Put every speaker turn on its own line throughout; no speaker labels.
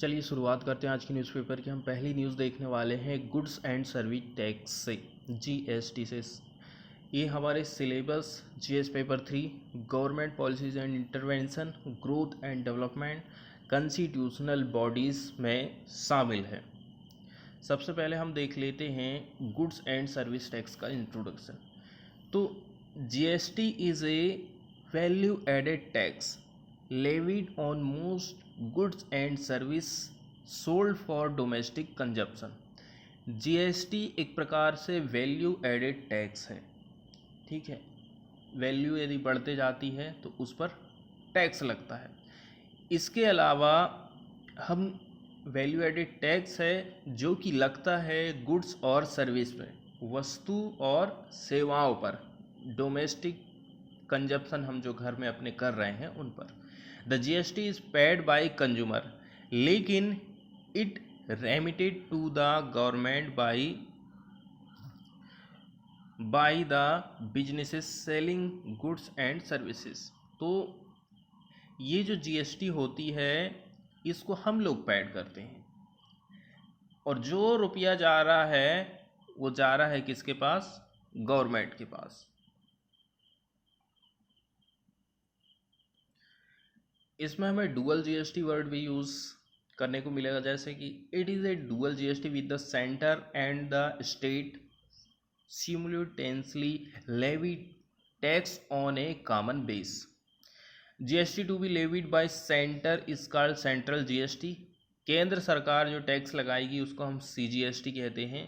चलिए शुरुआत करते हैं आज की न्यूज़पेपर की। हम पहली न्यूज़ देखने वाले हैं गुड्स एंड सर्विस टैक्स से, जीएसटी से। ये हमारे syllabus GS paper 3 government policies and intervention, growth and development, constitutional bodies में शामिल है। सबसे पहले हम देख लेते हैं गुड्स एंड सर्विस टैक्स का इंट्रोडक्शन। तो GST is a value added tax levied on most goods and service sold for domestic consumption। GST एक प्रकार से वैल्यू एडेड टैक्स है, ठीक है। वैल्यू यदि बढ़ते जाती है तो उस पर टैक्स लगता है। इसके अलावा हम वैल्यू एडेड टैक्स है जो कि लगता है गुड्स और सर्विस पे, वस्तु और सेवाओं पर, डोमेस्टिक कंजप्शन हम जो घर में अपने कर रहे हैं उन पर। The GST is paid by consumer, लेकिन it remitted to the government by the businesses selling goods and services. तो ये जो जीएसटी होती है इसको हम लोग पेड करते हैं, और जो रुपया जा रहा है वो जा रहा है किसके पास? गवर्नमेंट के पास। इसमें हमें डुअल जीएसटी वर्ड भी यूज़ करने को मिलेगा, जैसे कि it is a dual GST with the centre and the state simultaneously levy tax on a common base. GST to be levied by centre is called central GST. केंद्र सरकार जो tax लगाएगी उसको हम सीजीएसटी कहते हैं,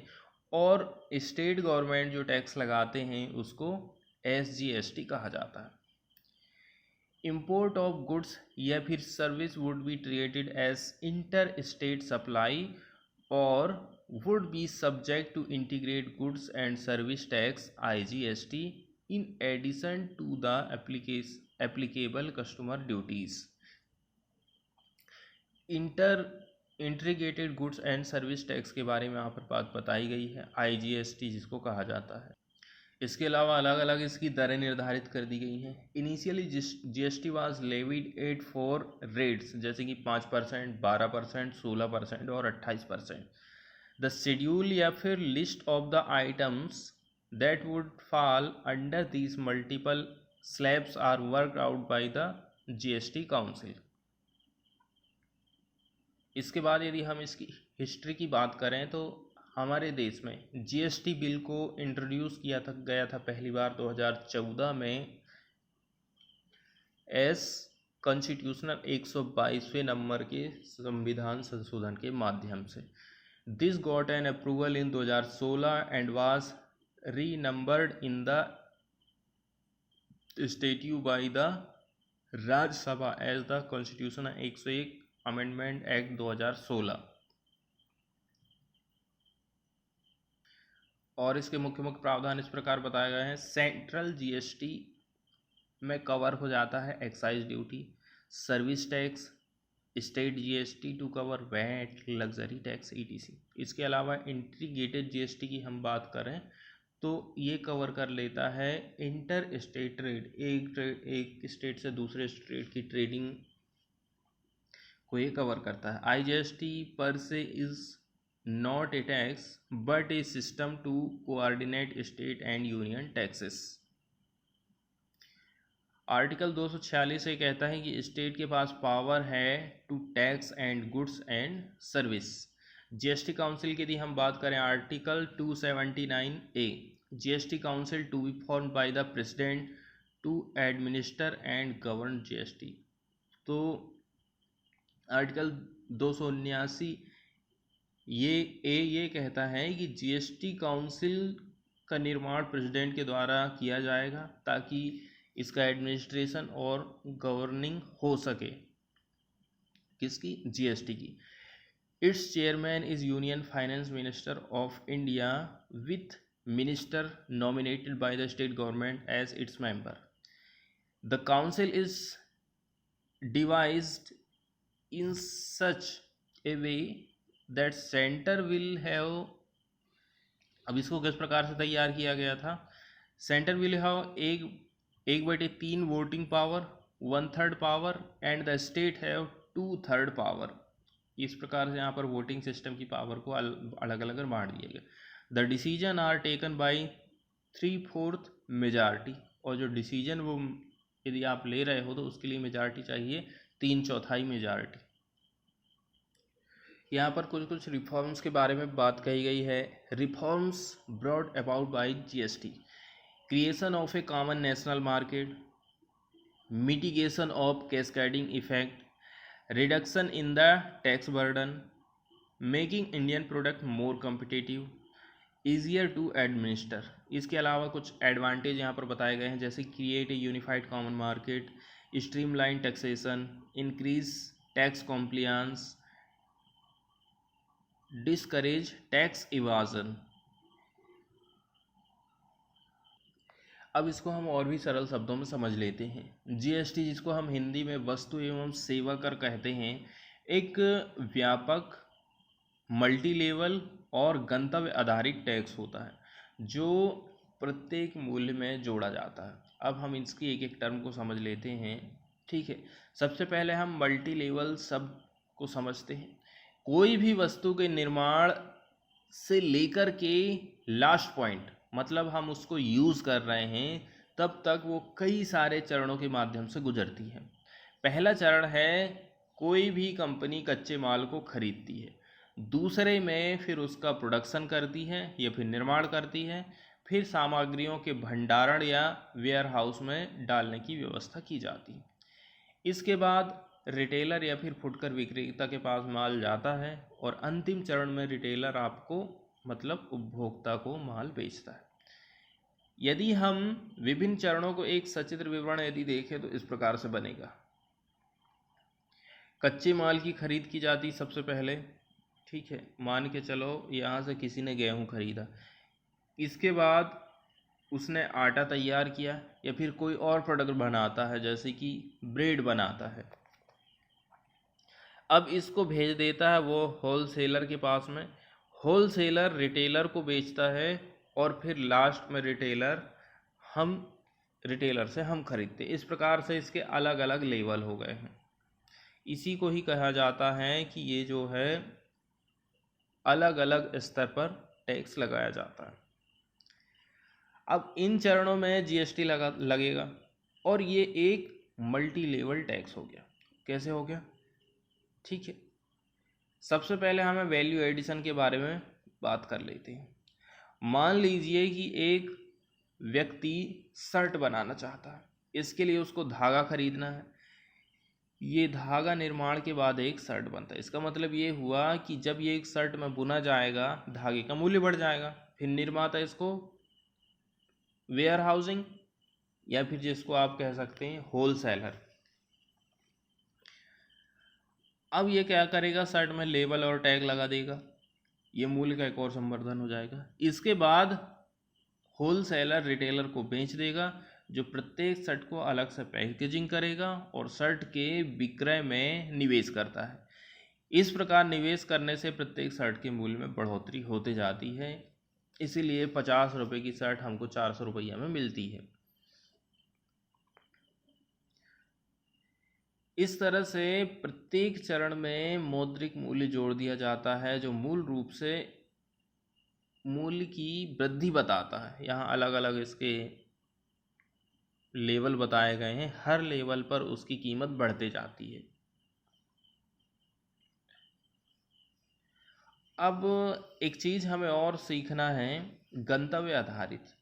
और स्टेट गवर्नमेंट जो टैक्स लगाते हैं उसको एसजीएसटी कहा जाता है। इम्पोर्ट ऑफ गुड्स या फिर service would be treated as inter state supply और would be subject to integrate goods and service tax IGST in addition to the applicable customer duties. Integrated goods and service tax के बारे में यहाँ पर बात बताई गई है, IGST जिसको कहा जाता है। इसके अलावा अलग अलग इसकी दरें निर्धारित कर दी गई हैं। Initially GST was levied eight 4 rates, जैसे कि 5%, 12%, 16% और 28%। द शेड्यूल या फिर list of the items that would fall under these multiple slabs are worked out by the GST council. इसके बाद यदि हम इसकी हिस्ट्री की बात करें तो हमारे देश में जीएसटी बिल को इंट्रोड्यूस किया गया था पहली बार 2014 में एस कॉन्स्टिट्यूशनल 122वें नंबर के संविधान संशोधन के माध्यम से। This got an approval in 2016 and was renumbered in the statute by the Rajya Sabha as the constitution 101 amendment act 2016। और इसके मुख्य मुख्य प्रावधान इस प्रकार बताए गए हैं। सेंट्रल जीएसटी में कवर हो जाता है excise duty, service tax, state GST to cover VAT, luxury tax ETC। इसके अलावा इंटीग्रेटेड जीएसटी की हम बात करें तो ये कवर कर लेता है इंटर स्टेट ट्रेड, एक स्टेट से दूसरे स्टेट की ट्रेडिंग को ये कवर करता है। IGST पर से is not a tax but a system to coordinate state and union taxes। Article 246 ये कहता है कि स्टेट के पास पावर है to tax and goods and service. GST council की यदि हम बात करें article 279A, GST council to be formed by the president to administer and govern GST. तो आर्टिकल 279 ये कहता है कि जीएसटी काउंसिल का निर्माण प्रेसिडेंट के द्वारा किया जाएगा ताकि इसका एडमिनिस्ट्रेशन और गवर्निंग हो सके, किसकी? जीएसटी की। Its chairman is union finance minister of India with minister nominated by the state government as its member. The council is devised in such a way that centre will have, अब इसको किस प्रकार से तैयार किया गया था? Centre will have 1/3 voting power, 1/3 power and the state have 2/3 power. इस प्रकार से यहाँ पर वोटिंग सिस्टम की पावर को अलग अलग बांट दिया गया। The decision are taken by 3/4 majority, और जो डिसीजन वो यदि आप ले रहे हो तो उसके लिए मेजॉरिटी चाहिए 3/4 मेजॉरिटी। यहाँ पर कुछ कुछ रिफॉर्म्स के बारे में बात कही गई है। Reforms brought about by GST: creation of a common national market, mitigation of cascading effect, reduction in the tax burden, making Indian product more competitive, easier to administer. इसके अलावा कुछ एडवांटेज यहाँ पर बताए गए हैं, जैसे create a unified common market, streamline taxation, increase tax compliance, discourage tax evasion. अब इसको हम और भी सरल शब्दों में समझ लेते हैं। जीएसटी, जिसको हम हिंदी में वस्तु एवं सेवा कर कहते हैं, एक व्यापक मल्टी लेवल और गंतव्य आधारित टैक्स होता है जो प्रत्येक मूल्य में जोड़ा जाता है। अब हम इसकी एक एक टर्म को समझ लेते हैं। ठीक है, सबसे पहले हम मल्टी लेवल शब्द को समझते हैं। कोई भी वस्तु के निर्माण से लेकर के लास्ट पॉइंट, मतलब हम उसको यूज़ कर रहे हैं, तब तक वो कई सारे चरणों के माध्यम से गुजरती है। पहला चरण है कोई भी कंपनी कच्चे माल को खरीदती है, दूसरे में फिर उसका प्रोडक्शन करती है या फिर निर्माण करती है, फिर सामग्रियों के भंडारण या वेयर हाउस में डालने की व्यवस्था की जाती है। इसके बाद रिटेलर या फिर फुटकर विक्रेता के पास माल जाता है और अंतिम चरण में रिटेलर आपको मतलब उपभोक्ता को माल बेचता है। यदि हम विभिन्न चरणों को एक सचित्र विवरण यदि देखें तो इस प्रकार से बनेगा। कच्चे माल की खरीद की जाती सबसे पहले। ठीक है, मान के चलो यहाँ से किसी ने गेहूँ खरीदा, इसके बाद उसने आटा तैयार किया या फिर कोई और प्रोडक्ट बनाता है, जैसे कि ब्रेड बनाता है। अब इसको भेज देता है वो होलसेलर के पास में, होलसेलर रिटेलर को बेचता है और फिर लास्ट में रिटेलर से हम खरीदते। इस प्रकार से इसके अलग अलग लेवल हो गए हैं। इसी को ही कहा जाता है कि ये जो है अलग अलग स्तर पर टैक्स लगाया जाता है। अब इन चरणों में जीएसटी लगेगा और ये एक मल्टी लेवल टैक्स हो गया। कैसे हो गया? ठीक है, सबसे पहले हमें वैल्यू एडिशन के बारे में बात कर लेते हैं। मान लीजिए कि एक व्यक्ति शर्ट बनाना चाहता है, इसके लिए उसको धागा खरीदना है। ये धागा निर्माण के बाद एक शर्ट बनता है। इसका मतलब ये हुआ कि जब ये एक शर्ट में बुना जाएगा, धागे का मूल्य बढ़ जाएगा। फिर निर्माता इसको वेयर हाउसिंग या फिर जिसको आप कह सकते हैं होलसेलर, अब ये क्या करेगा, शर्ट में लेबल और टैग लगा देगा। ये मूल्य का एक और संवर्धन हो जाएगा। इसके बाद होलसेलर रिटेलर को बेच देगा, जो प्रत्येक शर्ट को अलग से पैकेजिंग करेगा और शर्ट के विक्रय में निवेश करता है। इस प्रकार निवेश करने से प्रत्येक शर्ट के मूल्य में बढ़ोतरी होती जाती है। इसीलिए 50 रुपये की शर्ट हमको 400 रुपये में मिलती है। इस तरह से प्रत्येक चरण में मौद्रिक मूल्य जोड़ दिया जाता है, जो मूल रूप से मूल्य की वृद्धि बताता है। यहाँ अलग अलग इसके लेवल बताए गए हैं, हर लेवल पर उसकी कीमत बढ़ते जाती है। अब एक चीज़ हमें और सीखना है, गंतव्य आधारित।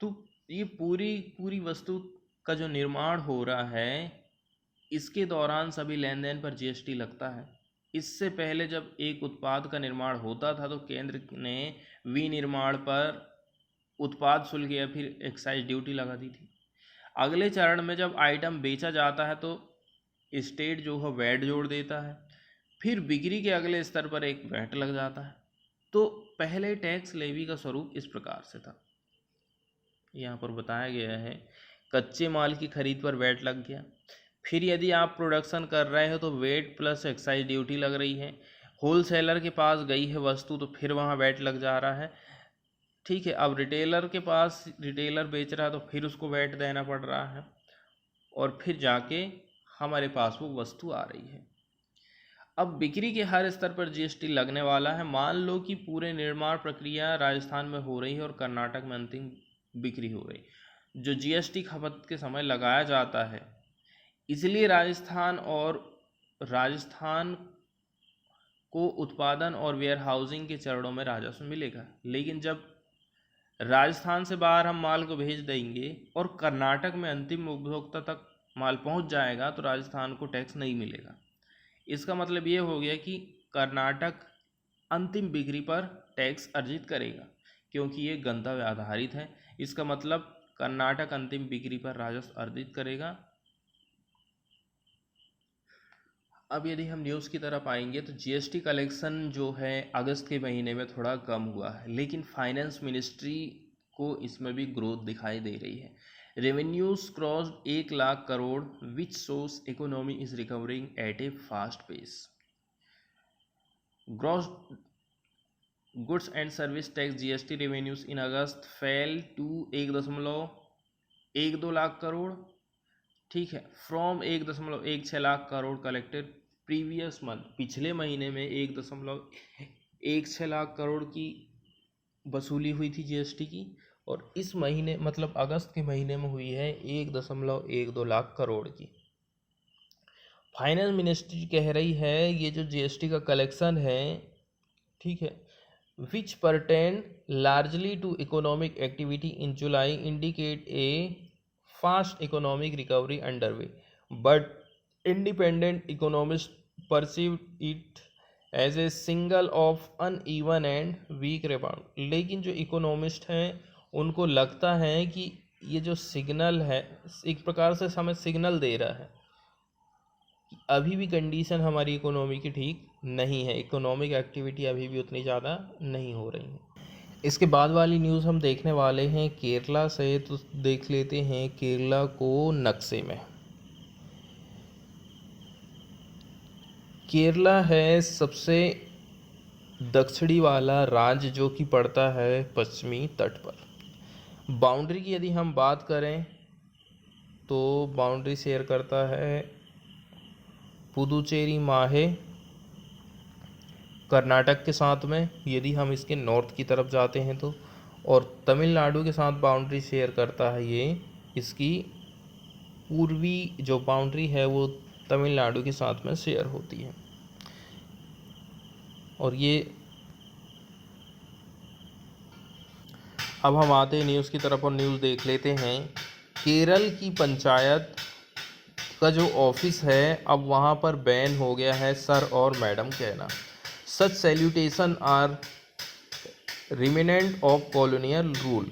तो ये पूरी वस्तु का जो निर्माण हो रहा है, इसके दौरान सभी लेन देन पर जीएसटी लगता है। इससे पहले जब एक उत्पाद का निर्माण होता था तो केंद्र ने विनिर्माण पर उत्पाद शुल्क या फिर एक्साइज ड्यूटी लगा दी थी। अगले चरण में जब आइटम बेचा जाता है तो स्टेट जो है वैट जोड़ देता है। फिर बिक्री के अगले स्तर पर एक वैट लग जाता है। तो पहले टैक्स लेवी का स्वरूप इस प्रकार से था। यहाँ पर बताया गया है, कच्चे माल की खरीद पर वैट लग गया। फिर यदि आप प्रोडक्शन कर रहे हो तो वेट प्लस एक्साइज ड्यूटी लग रही है। होलसेलर के पास गई है वस्तु तो फिर वहाँ वैट लग जा रहा है। ठीक है, अब रिटेलर के पास रिटेलर बेच रहा है तो फिर उसको वैट देना पड़ रहा है और फिर जाके हमारे पास वो वस्तु आ रही है। अब बिक्री के हर स्तर पर जीएसटी लगने वाला है। मान लो कि पूरे निर्माण प्रक्रिया राजस्थान में हो रही है और कर्नाटक में अंतिम बिक्री हो रही। जो जीएसटी खपत के समय लगाया जाता है, इसलिए राजस्थान को उत्पादन और वेयर हाउसिंग के चरणों में राजस्व मिलेगा। लेकिन जब राजस्थान से बाहर हम माल को भेज देंगे और कर्नाटक में अंतिम उपभोक्ता तक माल पहुंच जाएगा तो राजस्थान को टैक्स नहीं मिलेगा। इसका मतलब ये हो गया कि कर्नाटक अंतिम बिक्री पर टैक्स अर्जित करेगा, क्योंकि ये गंतव्य आधारित है। इसका मतलब कर्नाटक अंतिम बिक्री पर राजस्व अर्जित करेगा। अब यदि हम न्यूज़ की तरफ आएंगे तो जीएसटी कलेक्शन जो है अगस्त के महीने में थोड़ा कम हुआ है, लेकिन फाइनेंस मिनिस्ट्री को इसमें भी ग्रोथ दिखाई दे रही है। Revenues crossed 1 lakh crore, which shows economy is recovering at a fast pace. Gross goods and service tax GST revenues in August fell to 1.12 lakh crore, ठीक है, from 1.16 lakh crore collected previous month. पिछले महीने में 1.16 लाख करोड़ की वसूली हुई थी जीएसटी की, और इस महीने मतलब अगस्त के महीने में हुई है 1.12 लाख करोड़ की। फाइनेंस मिनिस्ट्री कह रही है ये जो जीएसटी का कलेक्शन है, ठीक है, which pertain largely to economic activity in July indicate a fast economic recovery underway, but independent economists perceived it as a signal of uneven and weak rebound। लेकिन जो इकोनॉमिस्ट हैं उनको लगता है कि ये जो सिग्नल है एक प्रकार से हमें सिग्नल दे रहा है कि अभी भी कंडीशन हमारी इकोनॉमी की ठीक नहीं है, इकोनॉमिक एक्टिविटी अभी भी उतनी ज़्यादा नहीं हो रही है। इसके बाद वाली न्यूज़ हम देखने वाले हैं केरला से, तो देख लेते हैं केरला को नक्शे में। केरला है सबसे दक्षिणी वाला राज्य जो कि पड़ता है पश्चिमी तट पर। बाउंड्री की यदि हम बात करें तो बाउंड्री शेयर करता है पुदुचेरी माहे कर्नाटक के साथ में, यदि हम इसके नॉर्थ की तरफ जाते हैं तो, और तमिलनाडु के साथ बाउंड्री शेयर करता है ये। इसकी पूर्वी जो बाउंड्री है वो तमिलनाडु के साथ में शेयर होती है। और ये अब हम आते हैं न्यूज़ की तरफ और न्यूज़ देख लेते हैं। केरल की पंचायत का जो ऑफिस है अब वहाँ पर बैन हो गया है सर और मैडम कहना। Such salutation are remnant of colonial rule.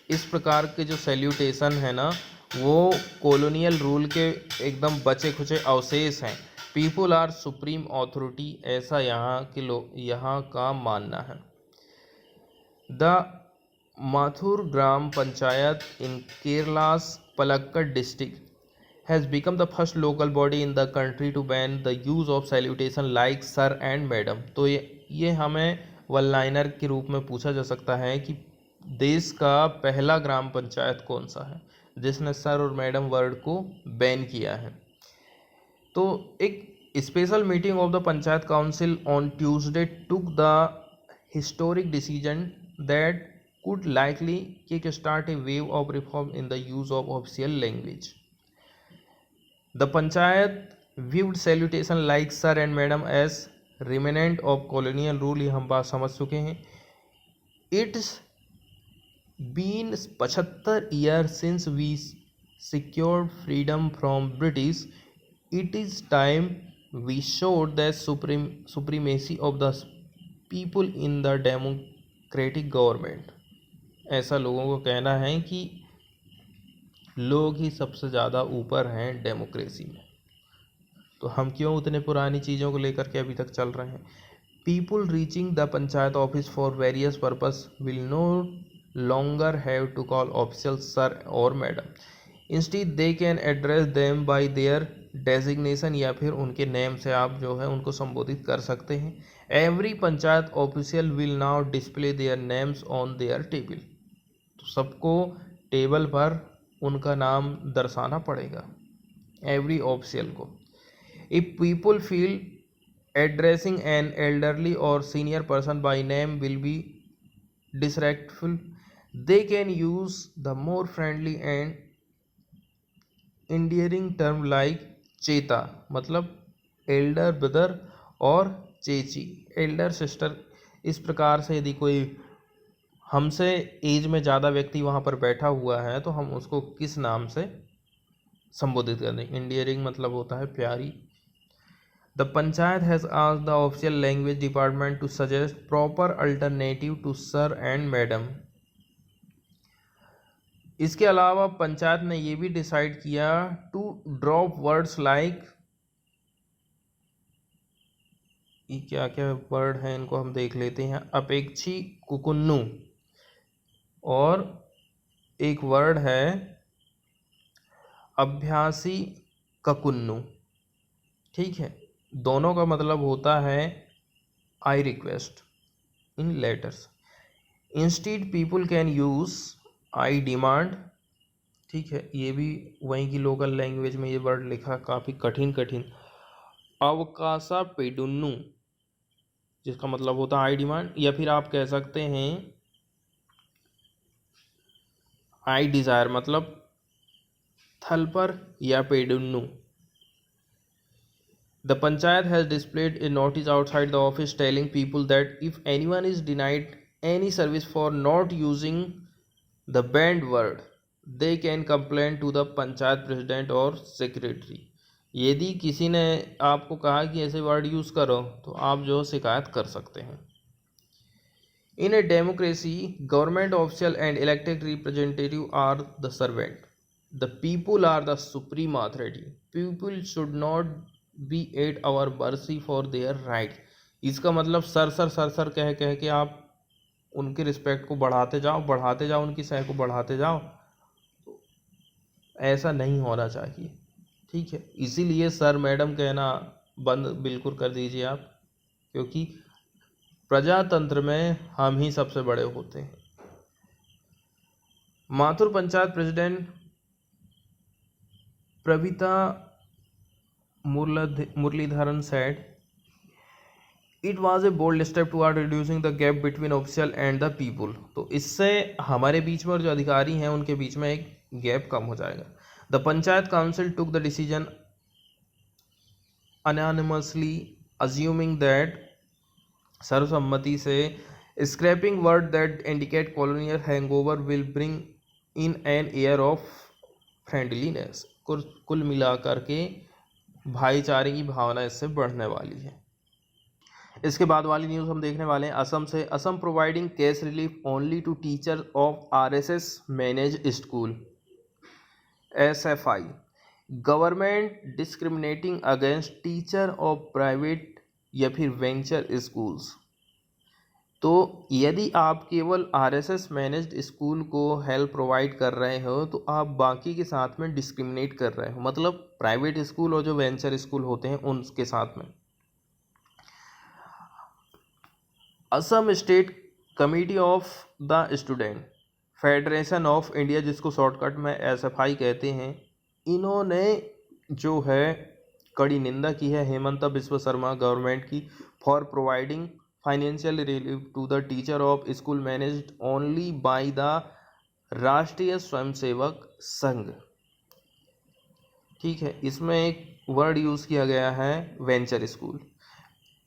इस प्रकार के जो सैल्यूटेशन है ना वो कॉलोनियल रूल के एकदम बचे खुचे अवशेष हैं। पीपुल आर सुप्रीम अथॉरिटी, ऐसा यहाँ का मानना है। The Mathur gram panchayat in Kerala's Palakkad district has become the first local body in the country to ban the use of salutation like sir and madam। तो ये हमें वन लाइनर के रूप में पूछा जा सकता है कि देश का पहला ग्राम पंचायत कौन सा है जिसने सर और मैडम वर्ड को बैन किया है। तो एक special meeting of the panchayat council on Tuesday took the historic decision that could likely kick-start a wave of reform in the use of official language। The Panchayat viewed salutation like sir and madam as remnant of colonial rule। ये हम बात समझ चुके हैं। It's been 75 years since we secured freedom from British। It is time we showed the supremacy of the people in the democratic government। ऐसा लोगों को कहना है कि लोग ही सबसे ज़्यादा ऊपर हैं डेमोक्रेसी में, तो हम क्यों उतने पुरानी चीज़ों को लेकर के अभी तक चल रहे हैं। People reaching the panchayat office for various purpose will no longer have to call official sir और madam. Instead they can address them by their designation, या फिर उनके नेम से आप जो है उनको संबोधित कर सकते हैं। Every panchayat official will now display their names on their table. तो सबको टेबल पर उनका नाम दर्शाना पड़ेगा, एवरी ऑफिशियल को। If people feel Addressing an elderly or senior person by name will be disrespectful. They can use the more friendly and endearing term like चेता, मतलब एल्डर ब्रदर, और चेची एल्डर सिस्टर। इस प्रकार से यदि कोई हमसे एज में ज़्यादा व्यक्ति वहाँ पर बैठा हुआ है तो हम उसको किस नाम से संबोधित कर दें। इंडियरिंग मतलब होता है प्यारी। The panchayat has asked the official language department to suggest proper alternative to sir and madam. इसके अलावा पंचायत ने ये भी डिसाइड किया टू ड्रॉप वर्ड्स लाइक, ये क्या क्या वर्ड हैं इनको हम देख लेते हैं, अपेक्षी कुकुन्नू, और एक वर्ड है अभ्यासी ककुन्नू। ठीक है, दोनों का मतलब होता है I request in letters. Instead people can use I demand. ठीक है, ये भी वहीं की लोकल लैंग्वेज में ये वर्ड लिखा, काफ़ी कठिन कठिन। अवकाशा पेडुन्नू, जिसका मतलब होता है आई डिमांड, या फिर आप कह सकते हैं आई डिज़ायर, मतलब थल पर, या पेडुन्नू। The panchayat has displayed a notice outside the office telling people that if anyone is denied any service for not using the banned word they can complain to the panchayat president और सेक्रेटरी। यदि किसी ने आपको कहा कि ऐसे वर्ड यूज़ करो तो आप जो शिकायत कर सकते हैं। In a democracy government official and elected representative are the servant, the people are the supreme authority, people should not be at our mercy for their right. इसका मतलब सर कह कह के आप उनके रिस्पेक्ट को बढ़ाते जाओ, उनकी सह को बढ़ाते जाओ, ऐसा नहीं होना चाहिए। ठीक है, इसीलिए सर मैडम कहना बंद बिल्कुल कर दीजिए आप, क्योंकि प्रजातंत्र में हम ही सबसे बड़े होते हैं। Mathur panchayat president Pravitha Muralidharan said it was a bold step toward reducing the gap between official and the people. तो इससे हमारे बीच में और जो अधिकारी हैं उनके बीच में एक गैप कम हो जाएगा। The panchayat council took the decision unanimously assuming that, सर्वसम्मति से, scrapping word that indicate colonial hangover will bring in an air of friendliness. कुल मिलाकर के भाईचारे की भावना इससे बढ़ने वाली है। इसके बाद वाली न्यूज़ हम देखने वाले हैं असम से। Assam providing cash relief only to teacher of RSS manage school, SFI. Government discriminating against teacher of private या फिर वेंचर स्कूल्स। तो यदि आप केवल आरएसएस मैनेज्ड स्कूल को हेल्प प्रोवाइड कर रहे हो तो आप बाकी के साथ में डिस्क्रिमिनेट कर रहे हो, मतलब प्राइवेट स्कूल और जो वेंचर स्कूल होते हैं उनके साथ में। Assam state committee of the student federation of India, जिसको शॉर्टकट में एसएफआई कहते हैं, इन्होंने जो है कड़ी निंदा की है हेमंता बिस्वा शर्मा गवर्नमेंट की for providing financial relief to the teacher of school managed only by the Rashtriya Swayamsevak संघ। ठीक है, इसमें एक वर्ड यूज़ किया गया है venture school.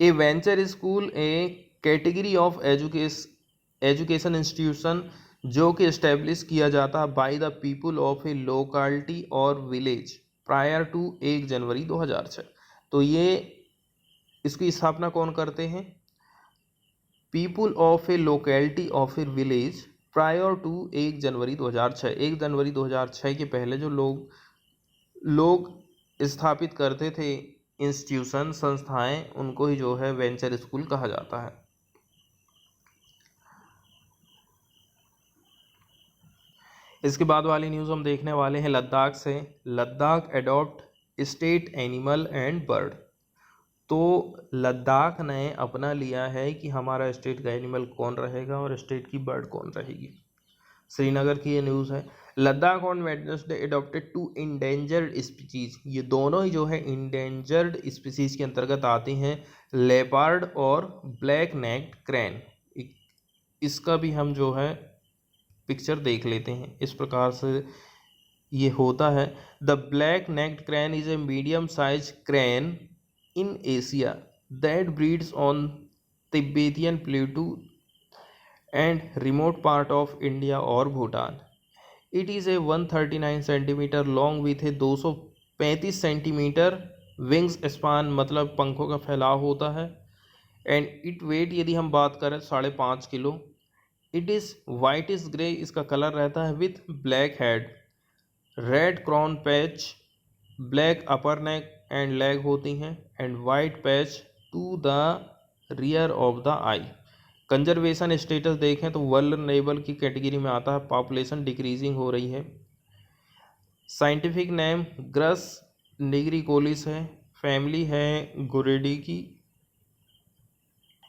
A venture school a category of education institution जो कि इस्टेब्लिश किया जाता है by the people of a locality और विलेज प्रायर टू 1 जनवरी 2006। तो ये इसकी स्थापना कौन करते हैं? People of a locality of a village prior to 1 जनवरी 2006। 1 जनवरी 2006 के पहले जो लोग स्थापित करते थे इंस्टीट्यूशन, संस्थाएं, उनको ही जो है वेंचर स्कूल कहा जाता है। इसके बाद वाली न्यूज़ हम देखने वाले हैं लद्दाख से। Ladakh adopt state animal and bird. तो लद्दाख ने अपना लिया है कि हमारा स्टेट का एनिमल कौन रहेगा और स्टेट की बर्ड कौन रहेगी। श्रीनगर की ये न्यूज़ है। Ladakh on Wednesday adopted two endangered species, ये दोनों ही जो है इंडेंजर्ड स्पीसीज के अंतर्गत आती हैं, लेपर्ड और ब्लैक नेक्ड क्रैन। इसका भी हम जो है पिक्चर देख लेते हैं। इस प्रकार से ये होता है। The black necked crane is a medium size crane in Asia that breeds on Tibetan plateau and remote part of India और Bhutan. It is a 139 centimetre long with a 235 centimetre wings span, मतलब पंखों का फैलाव होता है। And it wait यदि हम बात करें 5.5 किलो। इट इज़ वाइटिश ग्रे, इसका कलर रहता है, with black head, red crown patch, black upper neck and leg होती हैं, and white patch to the rear of the eye. Conservation status देखें तो वल्नरेबल की कैटेगरी में आता है, पॉपुलेशन डिक्रीजिंग हो रही है। साइंटिफिक नेम ग्रस निग्रिकोलिस है, फैमिली है गुरेडी की।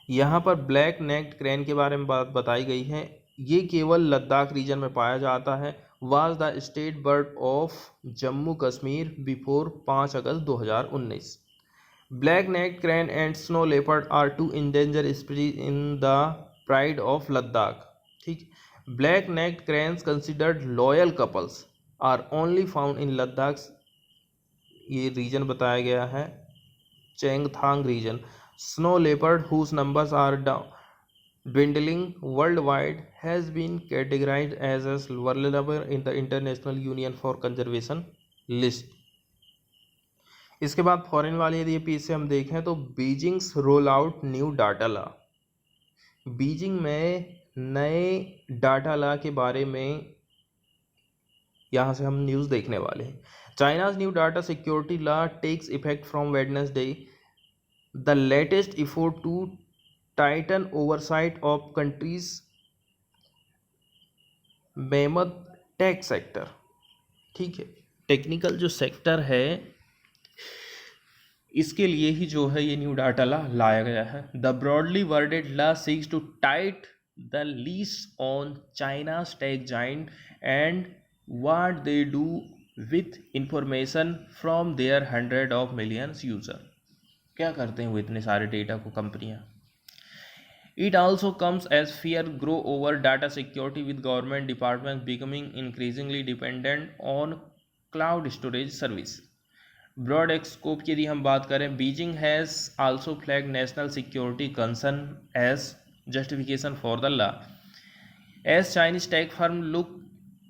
यहाँ पर ब्लैक नेक्ड क्रैन के बारे में बात बताई गई है। ये केवल लद्दाख रीजन में पाया जाता है। Was the state bird of Jammu Kashmir before 5 August 2019। Black necked crane and snow leopard are two endangered species in the pride of Ladakh. ठीक, black necked cranes considered loyal couples are only found in Ladakh. ये region बताया गया है Changthang region. Snow leopard whose numbers are dwindling worldwide has been categorized as vulnerable in the International Union for Conservation list। इसके बाद foreign वाली यदि piece से हम देखें तो Beijing's roll out new data law. Beijing में नए डाटा लॉ के बारे में यहाँ से हम न्यूज़ देखने वाले हैं। China's new data security law takes effect from Wednesday, the latest effort to tighten oversight of country's mammoth tech sector। ठीक है, टेक्निकल जो सेक्टर है इसके लिए ही जो है ये न्यू डाटा लॉ लाया गया है। The broadly worded law seeks to tight the leash on China's tech giant and what they do with information from their 100 of millions user. क्या करते हैं वो इतने सारे डेटा को कंपनियां। It also comes as fear grow over data security with government department becoming increasingly dependent on cloud storage service. Broad scope की यदि हम बात करें, Beijing has also flag national security concern as justification for the law as Chinese tech firm look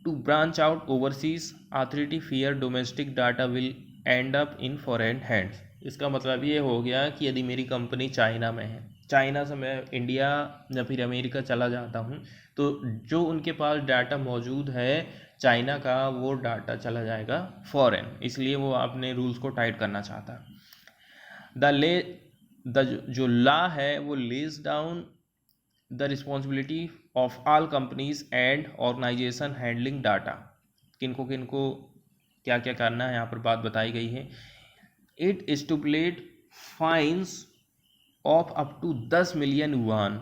to branch out overseas authority fear domestic data will end up in foreign hands. इसका मतलब ये हो गया कि यदि मेरी company China में है, चाइना से मैं इंडिया या फिर अमेरिका चला जाता हूँ, तो जो उनके पास डाटा मौजूद है चाइना का, वो डाटा चला जाएगा फॉरेन, इसलिए वो अपने रूल्स को टाइट करना चाहता है। जो लॉ है वो lays down the responsibility of all companies and organisation handling data. किनको किनको क्या क्या करना है यहाँ पर बात बताई गई है। It stipulate fines of up to 10 million yuan.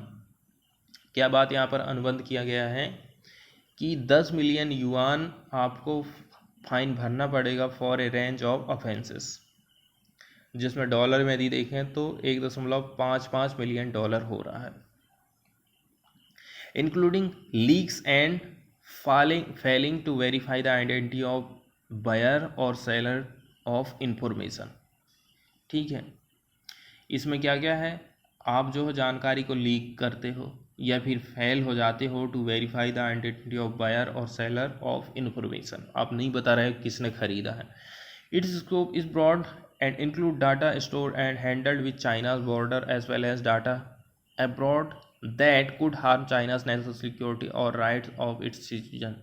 क्या बात यहाँ पर अनुबंध किया गया है कि 10 मिलियन युआन आपको फाइन भरना पड़ेगा for a range of offences, जिसमें डॉलर में यदि देखें तो 1.55 मिलियन डॉलर हो रहा है, including leaks and failing to verify the identity of buyer और सेलर ऑफ इंफॉर्मेशन। ठीक है, इसमें क्या क्या है, आप जो जानकारी को लीक करते हो या फिर फेल हो जाते हो to verify the identity of buyer और सेलर ऑफ इंफॉर्मेशन, आप नहीं बता रहे हो किसने खरीदा है। Its scope is broad and include data store and handled with China's border as well as data abroad that could harm China's national security और राइट्स ऑफ इट्स सिटीजन।